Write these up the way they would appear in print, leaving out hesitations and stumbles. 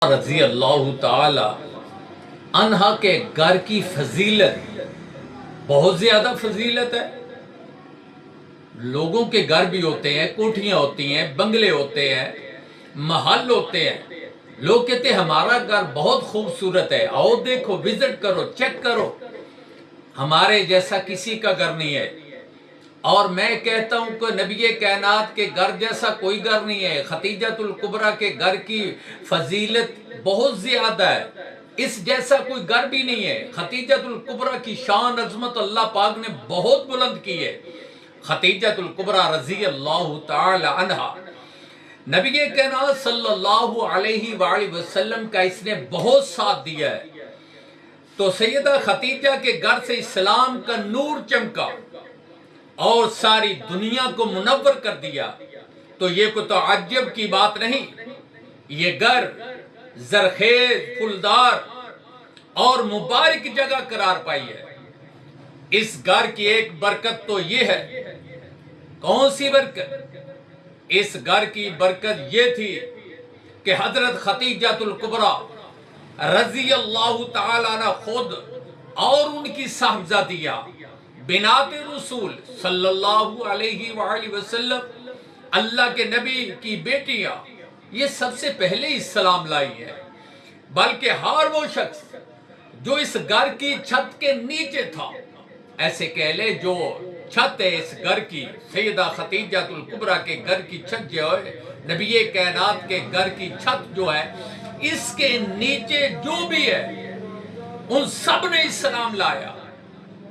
رضی اللہ تعالی عنہا کے گھر کی فضیلت بہت زیادہ فضیلت ہے۔ لوگوں کے گھر بھی ہوتے ہیں، کوٹھیاں ہوتی ہیں، بنگلے ہوتے ہیں، محل ہوتے ہیں۔ لوگ کہتے ہیں ہمارا گھر بہت خوبصورت ہے، آؤ دیکھو، وزٹ کرو، چیک کرو۔ ہمارے جیسا کسی کا گھر نہیں ہے، اور میں کہتا ہوں کہ نبی کائنات کے گھر جیسا کوئی گھر نہیں ہے۔ خدیجۃ الکبریٰ کے گھر کی فضیلت بہت زیادہ ہے، اس جیسا کوئی گھر بھی نہیں ہے۔ خدیجۃ الکبریٰ کی شان عظمت اللہ پاک نے بہت بلند کی ہے۔ خدیجۃ الکبریٰ رضی اللہ تعالی عنہا، نبی کائنات صلی اللہ علیہ وآلہ وسلم کا اس نے بہت ساتھ دیا ہے۔ تو سیدہ خدیجہ کے گھر سے اسلام کا نور چمکا اور ساری دنیا کو منور کر دیا۔ تو یہ کوئی تعجب کی بات نہیں، یہ گھر زرخیز، پھولدار اور مبارک جگہ قرار پائی ہے۔ اس گھر کی ایک برکت تو یہ ہے۔ کون سی برکت؟ اس گھر کی برکت یہ تھی کہ حضرت خدیجۃ الکبریٰ رضی اللہ تعالیٰ عنہ خود اور ان کی صاحبزادیہ بنات رسول صلی اللہ علیہ وآلہ وسلم، اللہ کے نبی کی بیٹیاں، یہ سب سے پہلے اسلام لائی ہے۔ بلکہ ہر وہ شخص جو اس گھر کی چھت کے نیچے تھا، ایسے کہہ لے جو چھت ہے اس گھر کی، سیدہ خدیجۃ الکبریٰ کے گھر کی چھت جو ہے، نبی کائنات کے گھر کی چھت جو ہے، اس کے نیچے جو بھی ہے ان سب نے اسلام لایا۔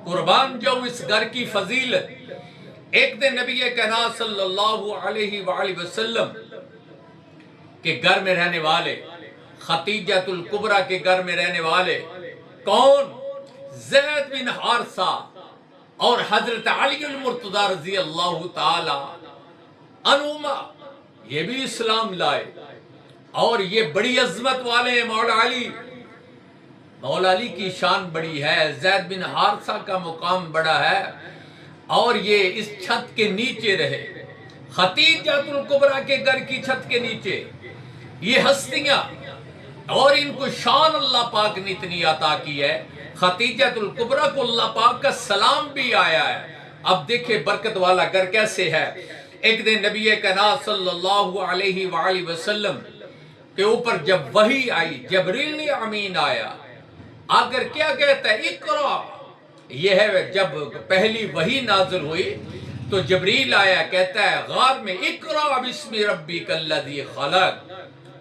قربان جاؤں اس گھر کی فضیلت۔ ایک دن نبی کائنات صلی اللہ علیہ وآلہ وسلم کے گھر میں رہنے والے، خدیجۃ الکبریٰ کے گھر میں رہنے والے کون؟ زید بن حارثہ اور حضرت علی المرتضیٰ رضی اللہ تعالی عنہما، یہ بھی اسلام لائے، اور یہ بڑی عظمت والے ہیں۔ مولا علی کی شان بڑی ہے، زید بن حارثہ کا مقام بڑا ہے، اور یہ اس چھت کے نیچے رہے، خدیجۃ الکبریٰ کے گھر کی چھت کے نیچے۔ یہ ہستیاں اور ان کو شان اللہ پاک نے اتنی عطا کی ہے، خدیجۃ الکبریٰ کو اللہ پاک کا سلام بھی آیا ہے۔ اب دیکھیں برکت والا گھر کیسے ہے۔ ایک دن نبی کائنات صلی اللہ علیہ وآلہ وسلم کے اوپر جب وحی آئی، جبریل امین آیا، آگر کیا کہتا ہے؟ اقرا۔ یہ ہے جب پہلی وحی نازل ہوئی تو جبریل آیا، کہتا ہے غار میں، اقرا بسم ربک الذی خلق،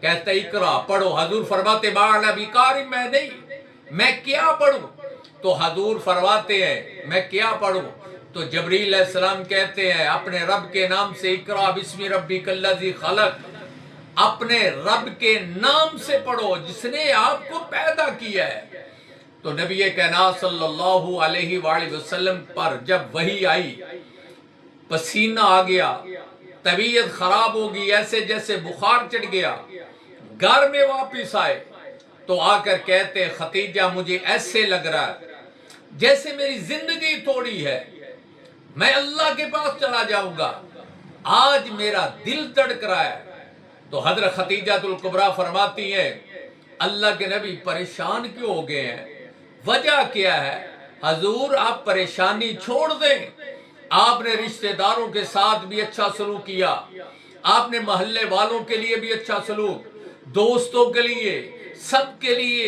کہتا ہے اقرا، پڑھو۔ حضور فرماتے بالا بیکاری، میں نہیں، میں کیا پڑھوں؟ تو حضور فرماتے ہیں میں کیا پڑھوں؟ تو جبریل علیہ السلام کہتے ہیں اپنے رب کے نام سے، اقرا بسم ربک الذی خلق، اپنے رب کے نام سے پڑھو جس نے آپ کو پیدا کیا ہے۔ تو نبی کائنات صلی اللہ علیہ وآلہ وسلم پر جب وحی آئی، پسینہ آ گیا، طبیعت خراب ہو گئی، ایسے جیسے بخار چڑھ گیا۔ گھر میں واپس آئے تو آ کر کہتے خدیجہ مجھے ایسے لگ رہا ہے جیسے میری زندگی تھوڑی ہے، میں اللہ کے پاس چلا جاؤں گا، آج میرا دل تڑک رہا ہے۔ تو حضرت خدیجۃ الکبریٰ فرماتی ہیں اللہ کے نبی پریشان کیوں ہو گئے ہیں؟ وجہ کیا ہے؟ حضور آپ پریشانی چھوڑ دیں، آپ نے رشتہ داروں کے ساتھ بھی اچھا سلوک کیا، آپ نے محلے والوں کے لیے بھی اچھا سلوک، دوستوں کے لیے، سب کے لیے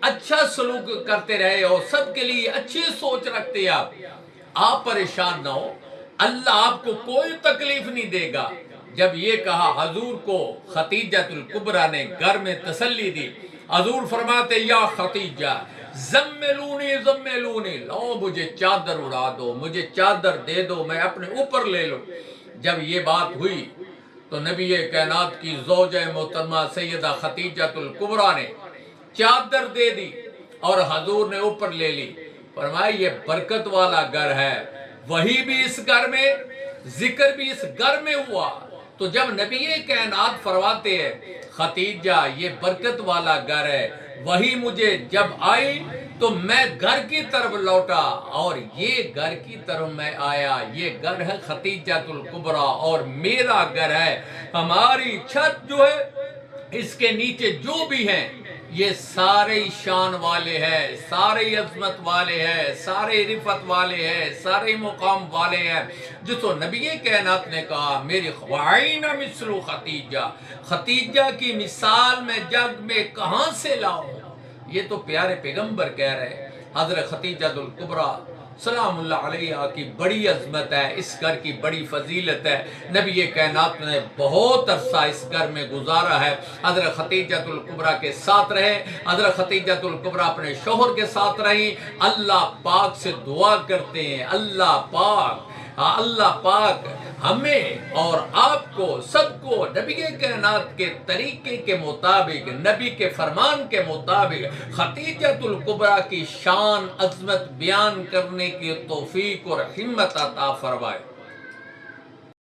اچھا سلوک کرتے رہے، اور سب کے لیے اچھی سوچ رکھتے آپ پریشان نہ ہو، اللہ آپ کو کوئی تکلیف نہیں دے گا۔ جب یہ کہا حضور کو خدیجۃ الکبریٰ نے گھر میں تسلی دی۔ حضور فرماتے یا خدیجہ زملونی زملونی، لو مجھے چادر اڑا دو، مجھے چادر دے دو، میں اپنے اوپر لے لوں۔ جب یہ بات ہوئی تو نبی کائنات کی زوجہ محترمہ سیدہ خدیجۃ الکبریٰ نے چادر دے دی اور حضور نے اوپر لے لی۔ فرمایا یہ برکت والا گھر ہے، وہی بھی اس گھر میں، ذکر بھی اس گھر میں ہوا۔ تو جب نبی کائنات فرماتے ہیں خدیجہ یہ برکت والا گھر ہے، وہی مجھے جب آئی تو میں گھر کی طرف لوٹا، اور یہ گھر کی طرف میں آیا۔ یہ گھر ہے خدیجۃ الکبریٰ اور میرا گھر ہے۔ ہماری چھت جو ہے اس کے نیچے جو بھی ہیں یہ سارے شان والے ہیں، سارے عظمت والے ہیں، سارے رفت والے ہیں، سارے مقام والے ہیں، جس کو نبی کائنات نے کہا میری خوائن مثل خدیجہ، خدیجہ کی مثال میں جگ میں کہاں سے لاؤں؟ یہ تو پیارے پیغمبر کہہ رہے، حضرت خدیجہ الکبریٰ سلام اللہ علیہ کی بڑی عظمت ہے، اس گھر کی بڑی فضیلت ہے، نبی کائنات نے بہت عرصہ اس گھر میں گزارا ہے، حضرت خدیجہ الکبریٰ کے ساتھ رہے، حضرت خدیجہ الکبریٰ اپنے شوہر کے ساتھ رہیں، اللہ پاک سے دعا کرتے ہیں اللہ پاک ہمیں اور آپ کو سب کو نبی کائنات کے طریقے کے مطابق، نبی کے فرمان کے مطابق خدیجہ الکبریٰ کی شان عظمت بیان کرنے کی توفیق اور ہمت عطا فرمائے۔